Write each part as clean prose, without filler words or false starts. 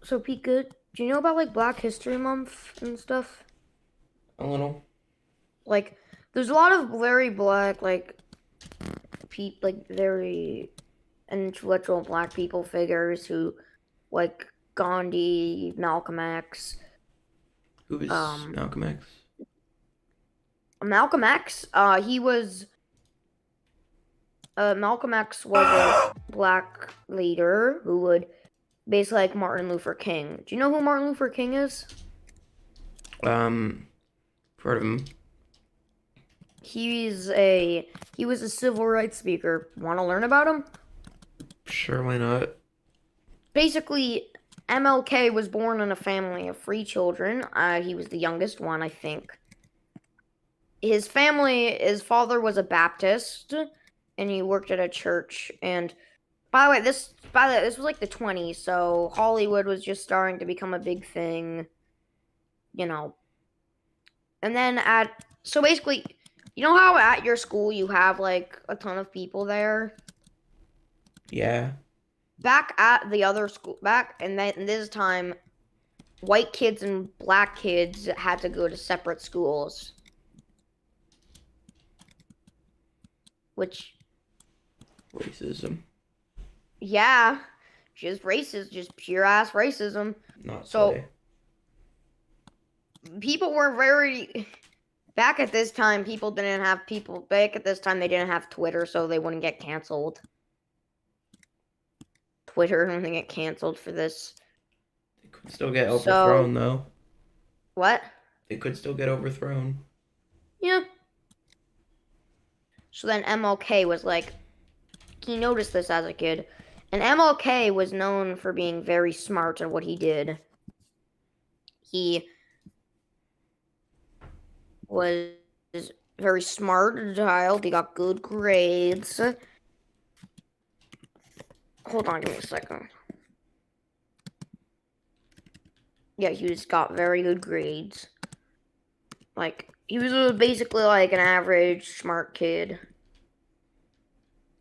So Pika, do you know about like Black History Month and stuff? A little. Like, there's a lot of very black, like very influential black people figures who, like Gandhi, Malcolm X. Who is Um, Malcolm X? Malcolm X, Malcolm X was a black leader who would basically like Martin Luther King. Do you know who Martin Luther King is? Um, Part of him. He's a he was a civil rights speaker. Want to learn about him? Sure, why not? Basically, MLK was born in a family of three children. He was the youngest one, I think. His father was a Baptist, and he worked at a church. And this was like the 20s, so Hollywood was just starting to become a big thing, you know. And then so basically, you know how at your school you have like a ton of people there? Yeah. Back at the other school, back and then this time, white kids and black kids had to go to separate schools, which, Racism. yeah, just racist, just pure ass racism. Not So slay. people were very back at this time. Back at this time they didn't have Twitter, so they wouldn't get canceled. Twitter wouldn't get canceled for this. They could still get So overthrown, though. what? They could still get overthrown. Yeah. So then MLK was like, he noticed this as a kid. And MLK was known for being very smart at what he did. He was very smart child. He got good grades. Hold on, give me a second. Yeah, he was got very good grades. Like he was basically like an average smart kid,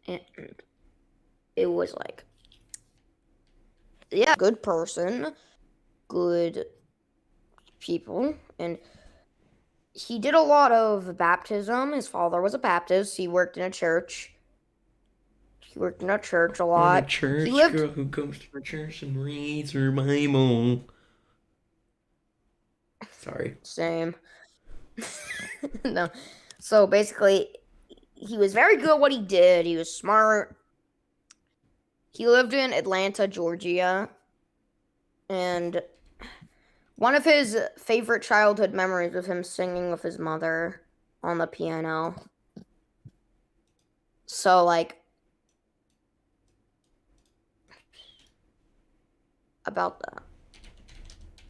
and it was like, yeah, good person, good people, and he did a lot of baptism. His father was a Baptist. He worked in a church. He worked in a church a I'm a lot. He church lived girl who comes to our church and reads her Bible. Sorry. same. No. So basically, he was very good at what he did. He was smart. He lived in Atlanta, Georgia, and one of his favorite childhood memories was him singing with his mother on the piano. So like about that.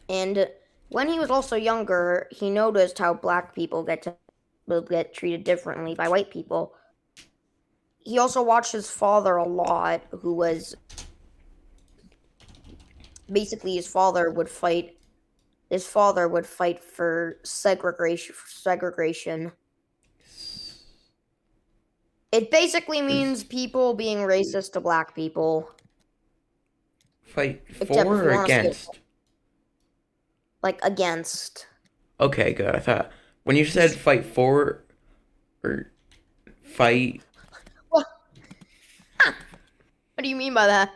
And when he was also younger, he noticed how black people get treated differently by white people. He also watched his father a lot, who was basically his father would fight for segregation. It basically means Is people being racist to black people, fight except if for you or want to see it against? like against. Okay, good. I thought when you said fight for or fight, What do you mean by that?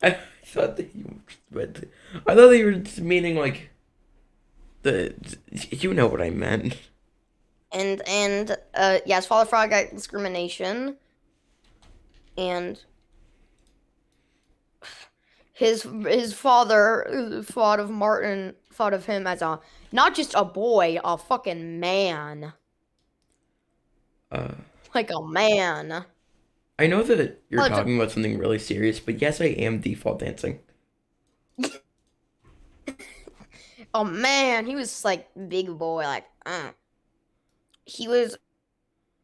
I thought that you meant. I thought that you were just meaning like the. You know what I meant. And yes, father frog got discrimination, and his father thought of him as a not just a boy, a fucking man, Uh, like a man. I know that you're Well, talking about something really serious, but yes, I am default dancing. a man. He was like big boy, like he was.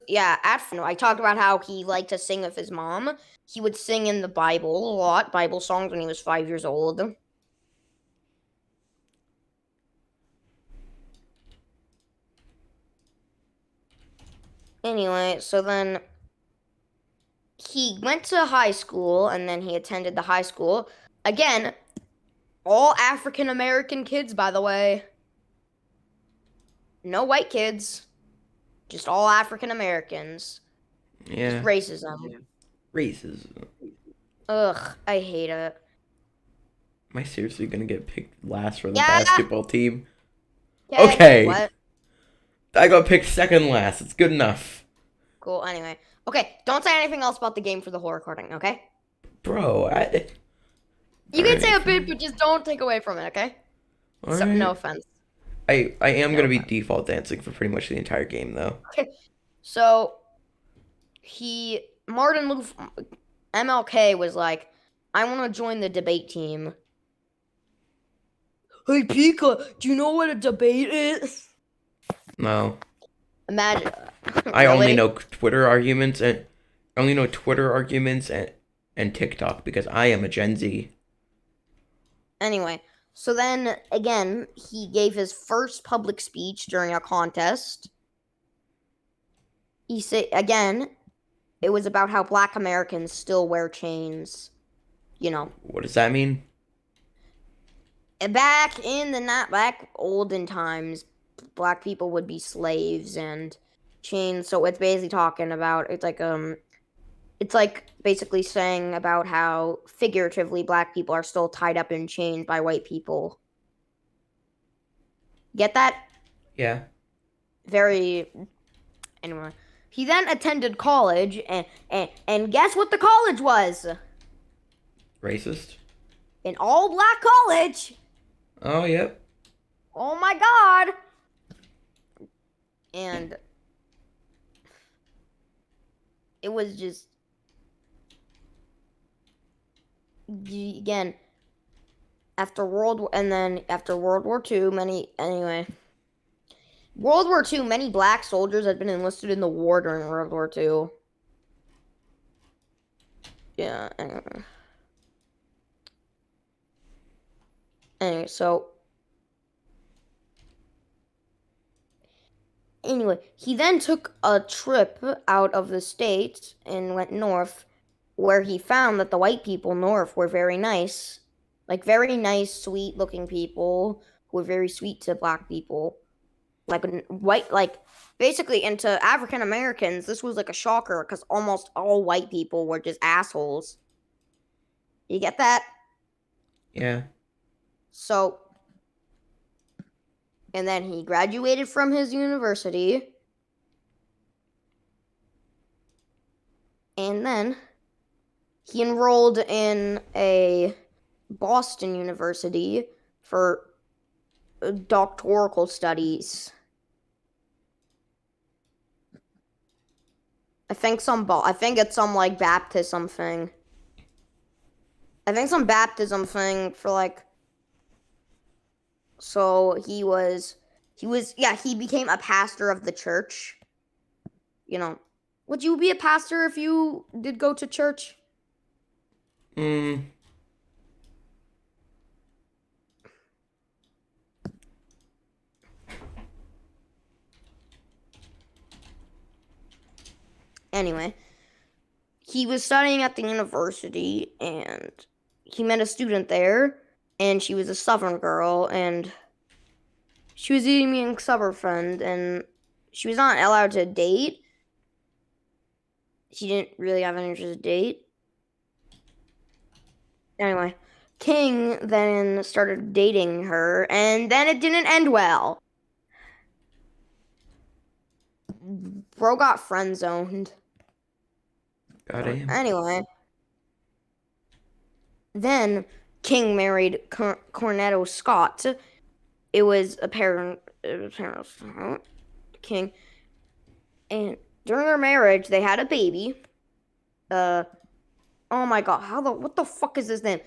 Yeah, I talked about how he liked to sing with his mom. He would sing in the Bible a lot, Bible songs when he was 5 years old. Anyway, so then he went to high school and then he attended the high school. Again, All African American kids, by the way. No white kids. Just all African Americans. Just Yeah. racism. Races. Ugh, I hate it. Am I seriously gonna get picked last for the Yeah. basketball team? Okay. Okay. What? I got picked second last. It's good enough. Cool. Anyway. Okay. Don't say anything else about the game for the whole recording, okay? Bro, You can say a alright. bit, but just don't take away from it, okay? So, no Alright. offense. I am No gonna be offense. default dancing for pretty much the entire game though. Okay. So, MLK was like, I want to join the debate team. Hey, Pika, do you know what a debate is? No. Imagine. I only Really? know Twitter arguments and and TikTok because I am a Gen Z. Anyway, so then again, he gave his first public speech during a contest. He said again, it was about how Black Americans still wear chains. You know, What does that mean? back in the not back olden times, Black people would be slaves and chains. So it's basically talking about it's like basically saying about how figuratively Black people are still tied up in chains by white people. Get that? Yeah. Very anyway. He then attended college and guess what the college was? Racist? An all black college. Oh, yep. Oh my god. And it was just again after World War II, World War II, many black soldiers had been enlisted in the war during World War II. Yeah. Anyway, so anyway, he then took a trip out of the state and went north, where he found that the white people north were very nice, like very nice, sweet-looking people who were very sweet to black people, like white, like basically into African Americans. This was like a shocker because almost all white people were just assholes. You get that? Yeah. So, and then he graduated from his university. And then he enrolled in a Boston University for doctoral studies. I think it's some like baptism thing. I think some baptism thing for like. So he became a pastor of the church. You know, would you be a pastor if you did go to church? Mm. Anyway, he was studying at the university and he met a student there and she was a Southern girl and she was being Southern friend and she was not allowed to date. She didn't really have an interest to date. Anyway, King then started dating her and then it didn't end well. Bro got friend zoned. God damn. Anyway, then King married Cornetto Scott. It was apparent King, and during their marriage, they had a baby. Oh my god, what the fuck is his name?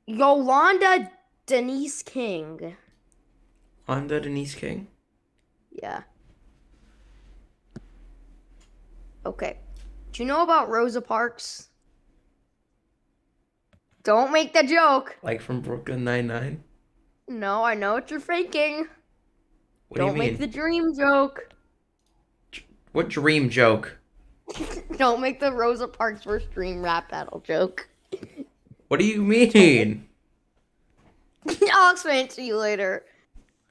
Yolanda Denise King. Honda Denise King? Yeah. Okay. Do you know about Rosa Parks? Don't make the joke. Like from Brooklyn Nine-Nine? No, I know what you're thinking. What do you Don't make mean? the dream joke. What dream joke? Don't make the Rosa Parks first dream rap battle joke. What do you mean? I'll explain it to you later.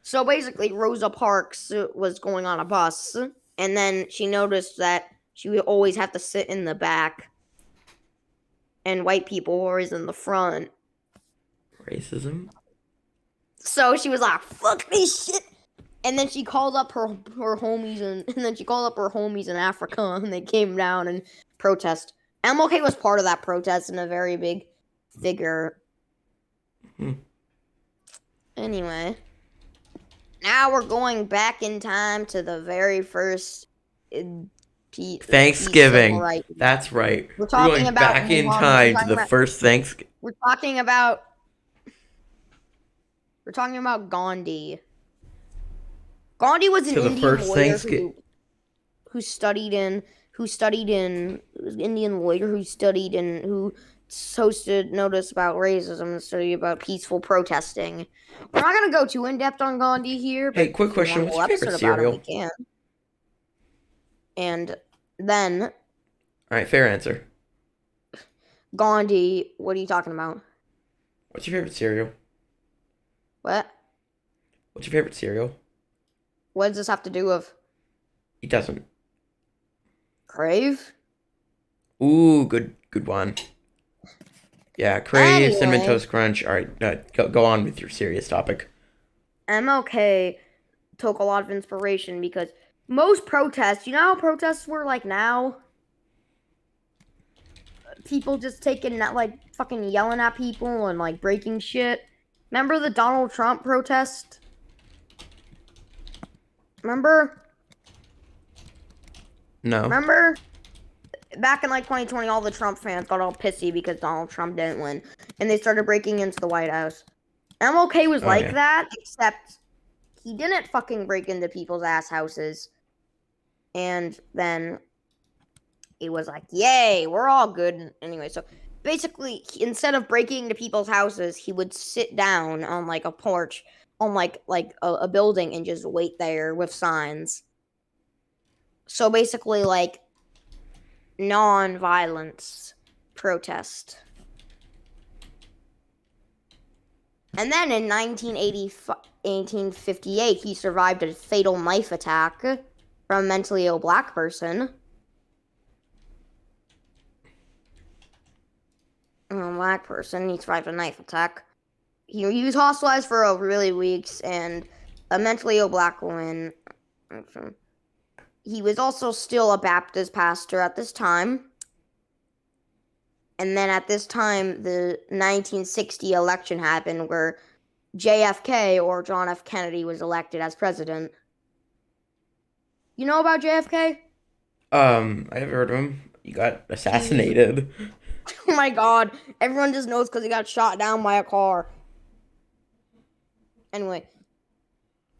So basically, Rosa Parks was going on a bus, and then she noticed that she would always have to sit in the back, and white people were always in the front. Racism. So she was like, "Fuck this shit." And then she called up her homies in Africa, and they came down and protest. MLK was part of that protest and a very big figure. Anyway, now we're going back in time to the very first Thanksgiving. That's right. We're talking going about back in time to the first Thanksgiving. We're talking about Gandhi. Gandhi was an Indian lawyer who studied in Indian lawyer who studied and who hosted Notice About Racism and studied about peaceful protesting. We're not gonna go too in depth on Gandhi here. But hey, quick question: what's your favorite cereal? We can. And then, all right, fair answer. Gandhi, what are you talking about? What's your favorite cereal? What? What's your favorite cereal? What does this have to do with? It doesn't. Crave? Ooh, good one. Yeah, Crave, Cinnamon Toast Crunch. All right, go on with your serious topic. MLK took a lot of inspiration because most protests, you know how protests were like now? People just taking, like, fucking yelling at people and, like, breaking shit. Remember the Donald Trump protest? Remember? No. Remember? Back in, like, 2020, all the Trump fans got all pissy because Donald Trump didn't win. And they started breaking into the White House. MLK was that, except he didn't fucking break into people's ass houses. And then he was like, yay, we're all good. Anyway, so basically, instead of breaking into people's houses, he would sit down on, like, a porch on, like a building and just wait there with signs. So basically, like, non-violence protest. And then in 1858, he survived a fatal knife attack from a mentally ill black person. He survived a knife attack. He was hospitalized for really weeks, and a mentally ill black woman. He was also still a Baptist pastor at this time. And then at this time, the 1960 election happened where JFK, or John F. Kennedy, was elected as president. You know about JFK? I have heard of him. He got assassinated. Oh my god. Everyone just knows because he got shot down by a car. Anyway.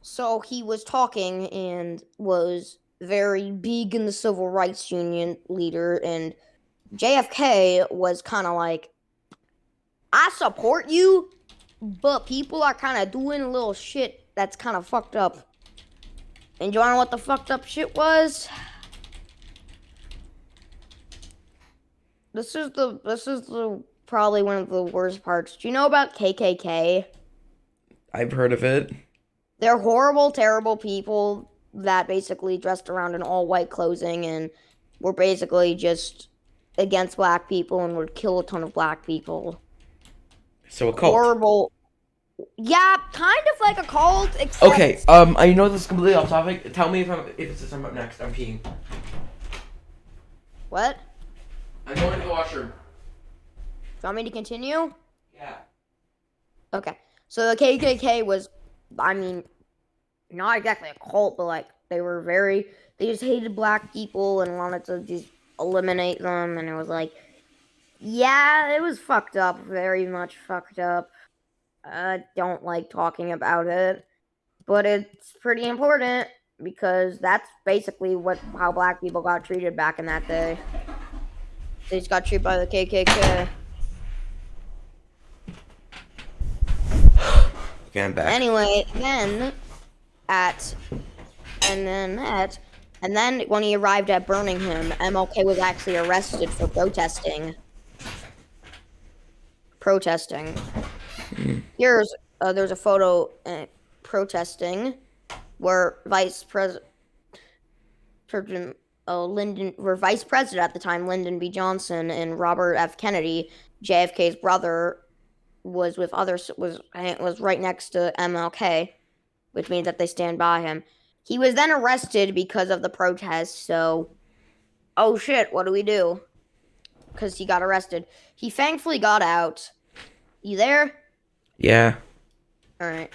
So he was talking and was very big in the civil rights union leader, and JFK was kind of like, I support you, but people are kind of doing a little shit that's kind of fucked up. And do you want to know what the fucked up shit was? This is the probably one of the worst parts. Do you know about KKK? I've heard of it. They're horrible, terrible people that basically dressed around in all white clothing and were basically just against black people and would kill a ton of black people. So a cult. Horrible. Yeah, kind of like a cult. Except... Okay. I know this is completely off topic. Tell me if I'm up next. I'm peeing. What? I'm going to the washroom. Do you want me to continue? Yeah. Okay. So the KKK was, I mean, not exactly a cult, but like they just hated black people and wanted to just eliminate them, and it was like, yeah, it was fucked up, very much fucked up. I don't like talking about it, but it's pretty important because that's basically how black people got treated back in that day. They just got treated by the KKK. Okay, I'm back. Anyway, and then when he arrived at Birmingham, MLK was actually arrested for protesting. there's a photo protesting where President Vice President at the time, Lyndon B. Johnson, and Robert F. Kennedy, JFK's brother, was with others was right next to MLK, which means that they stand by him. He was then arrested because of the protest. So, oh shit, what do we do? Because he got arrested. He thankfully got out. You there? Yeah. All right.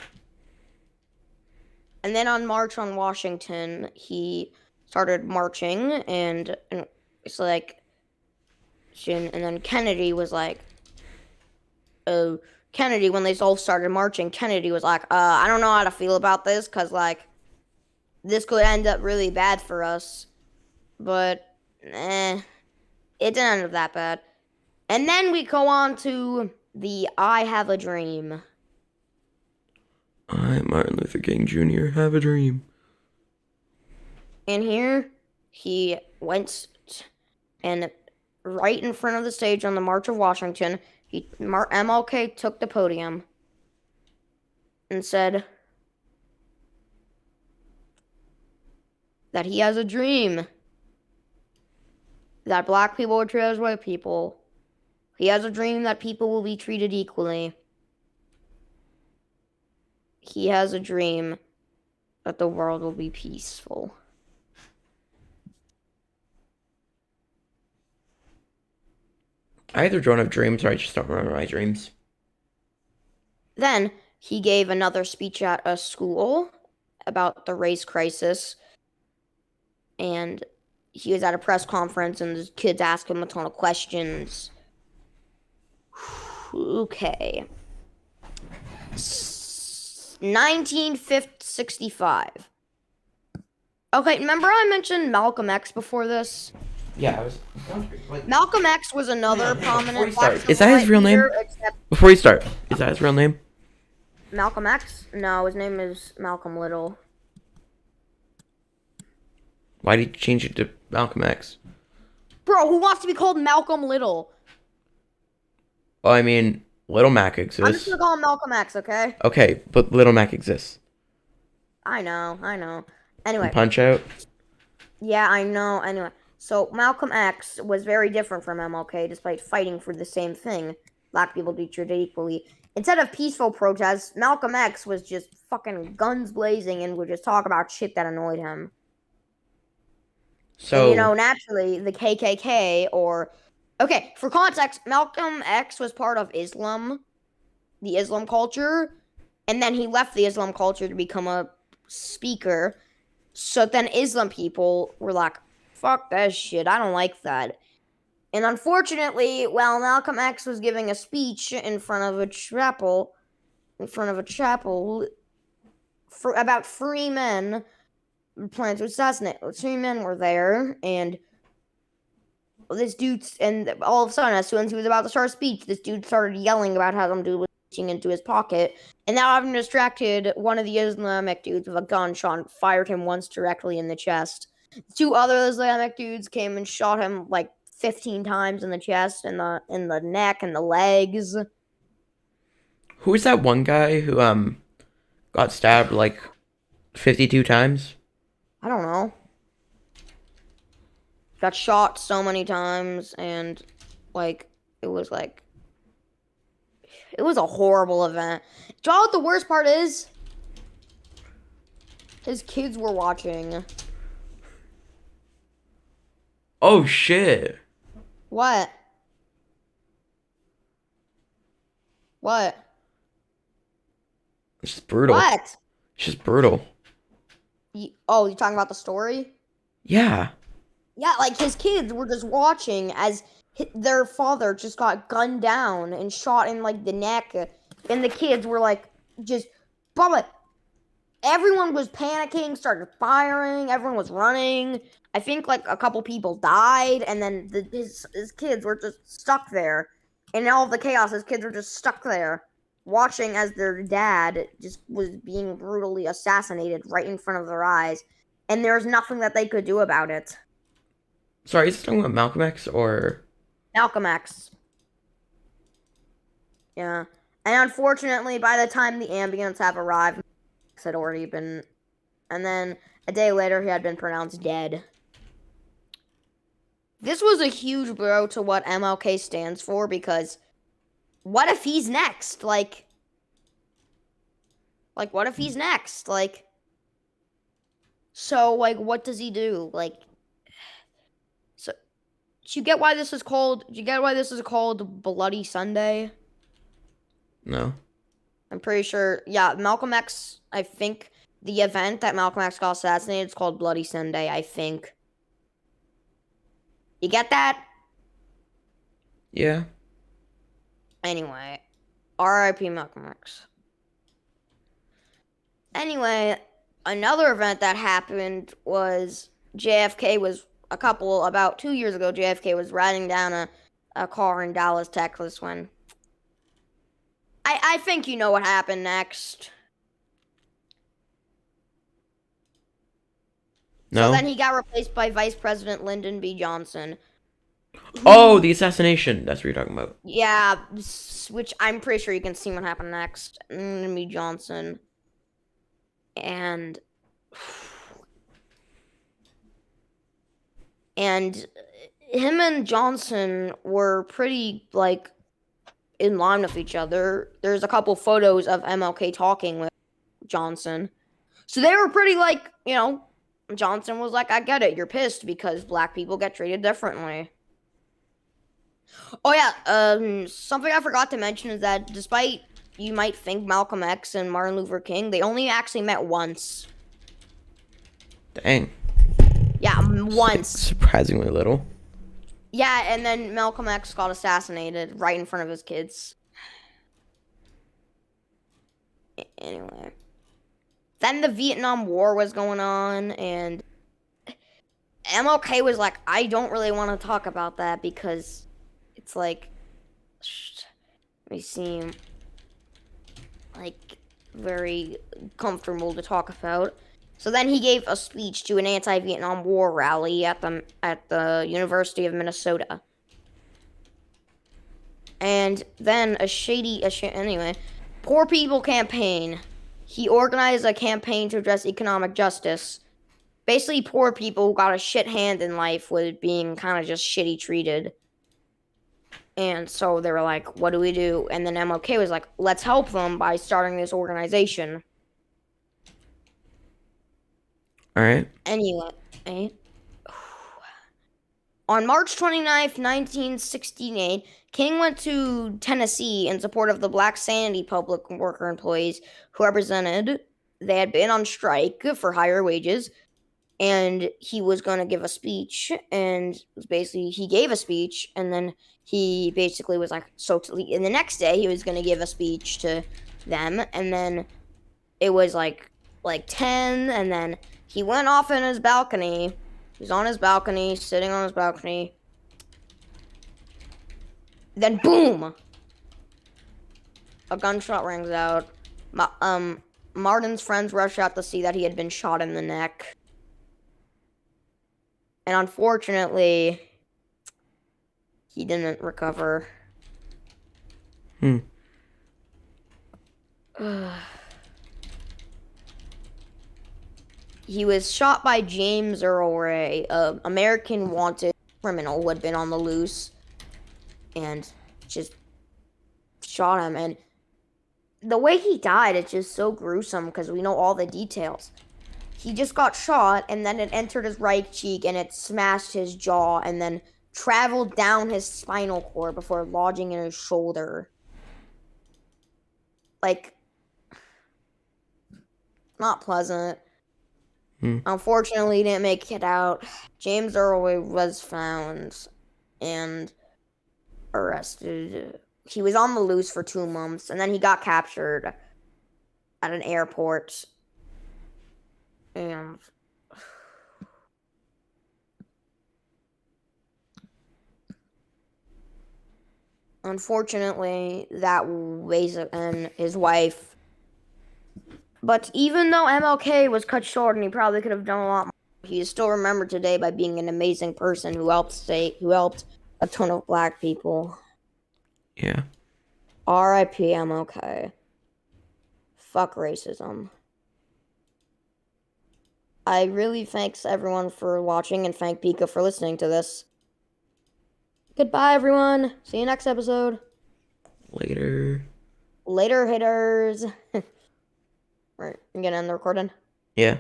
And then on March on Washington, he started marching, and it's like, and then Kennedy was like, Kennedy, when they all started marching, Kennedy was like, I don't know how to feel about this, because, like, this could end up really bad for us. But, it didn't end up that bad. And then we go on to the I Have a Dream. I, Martin Luther King Jr., have a dream. And here, he went and right in front of the stage on the March of Washington, MLK took the podium and said that he has a dream that black people are treated as white people. He has a dream that people will be treated equally. He has a dream that the world will be peaceful. I either don't have dreams or I just don't remember my dreams. Then he gave another speech at a school about the race crisis, and he was at a press conference, and the kids asked him a ton of questions. Okay. 1965. Okay, remember I mentioned Malcolm X before this? Yeah, I was. Malcolm X was another prominent Before you black start, is that his real name? Before you start, is that his real name? Malcolm X? No, his name is Malcolm Little. Why did you change it to Malcolm X? Bro, who wants to be called Malcolm Little? Well, I mean, Little Mac I'm just exists. gonna call him Malcolm X, okay? Okay, but Little Mac exists. I know. Anyway. Punch Out? Yeah, I know. Anyway, so Malcolm X was very different from MLK, despite fighting for the same thing. Black people be treated equally. Instead of peaceful protests, Malcolm X was just fucking guns blazing and would just talk about shit that annoyed him. So, And, naturally, the KKK or... Okay, for context, Malcolm X was part of Islam, the Islam culture, and then he left the Islam culture to become a speaker. So then Islam people were like, fuck that shit, I don't like that. And unfortunately, while Malcolm X was giving a speech in front of a chapel, for about 3 men planning to assassinate. 3 men were there, and this dude, and all of a sudden, as soon as he was about to start a speech, this dude started yelling about how some dude was reaching into his pocket, and now having distracted one of the Islamic dudes with a gunshot and fired him once directly in the chest. 2 other Islamic dudes came and shot him like 15 times in the chest, and the neck, and the legs. who is that one guy who got stabbed like 52 times? I don't know. Got shot so many times, and like it was a horrible event. Do you know what the worst part is? His kids were watching. Oh shit. What? What? It's just brutal. What? It's just brutal. You're talking about the story? Yeah. Yeah, like his kids were just watching as their father just got gunned down and shot in like the neck, and the kids were like just, Bubba. Everyone was panicking, started firing, everyone was running. I think like a couple people died, and then his kids were just stuck there. In all of the chaos, his kids were just stuck there, watching as their dad just was being brutally assassinated right in front of their eyes, and there was nothing that they could do about it. Sorry, is this talking about Malcolm X or? Malcolm X. Yeah. And unfortunately, by the time the ambulance have arrived, Max had already been, and then a day later, he had been pronounced dead. This was a huge blow to what MLK stands for because what if he's next? What if he's next? So, what does he do? So, do you get why this is called? Do you get why this is called Bloody Sunday? No. I'm pretty sure. Yeah, Malcolm X. I think the event that Malcolm X got assassinated is called Bloody Sunday. I think. You get that? Yeah. Anyway, R.I.P. Malcolm X. Anyway, another event that happened was JFK was about 2 years ago. JFK was riding down a car in Dallas, Texas when I think you know what happened next. So No. then he got replaced by Vice President Lyndon B. Johnson. Oh, the assassination. That's what you're talking about. Yeah, which I'm pretty sure you can see what happened next. Lyndon B. Johnson. And and him and Johnson were pretty in line with each other. There's a couple photos of MLK talking with Johnson. So they were pretty Johnson was like, I get it, you're pissed because black people get treated differently. Oh yeah, something I forgot to mention is that despite you might think Malcolm X and Martin Luther King, they only actually met once. Dang. Yeah, once. Surprisingly little. Yeah, and then Malcolm X got assassinated right in front of his kids. Anyway. Then the Vietnam War was going on, and MLK was like, I don't really want to talk about that because it's they seem very comfortable to talk about. So then he gave a speech to an anti-Vietnam War rally at the University of Minnesota. And then anyway, Poor People Campaign. He organized a campaign to address economic justice. Basically, poor people who got a shit hand in life with being kind of just shitty treated. And so they were like, what do we do? And then MLK was like, let's help them by starting this organization. All right. Anyway, on March 29th, 1968, King went to Tennessee in support of the Black Sanity public worker employees who they had been on strike for higher wages, and he was going to give a speech, and he gave a speech, and then he basically was like, and the next day he was going to give a speech to them, and then it was like 10, and then he went off in his balcony. He was on his balcony, sitting on his balcony. Then boom! A gunshot rings out. Martin's friends rush out to see that he had been shot in the neck. And unfortunately, he didn't recover. He was shot by James Earl Ray, an American wanted criminal who had been on the loose, and just shot him. And the way he died, it's just so gruesome because we know all the details. He just got shot, and then it entered his right cheek, and it smashed his jaw, and then traveled down his spinal cord before lodging in his shoulder. Not pleasant. Unfortunately, he didn't make it out. James Earl was found and arrested. He was on the loose for 2 months, and then he got captured at an airport. And unfortunately, and his wife. But even though MLK was cut short and he probably could have done a lot more, he is still remembered today by being an amazing person who helped a ton of black people. Yeah. R.I.P. I'm okay. Fuck racism. I really thanks everyone for watching and thank Pika for listening to this. Goodbye, everyone. See you next episode. Later. Later, hitters. Right, you gonna end the recording? Yeah.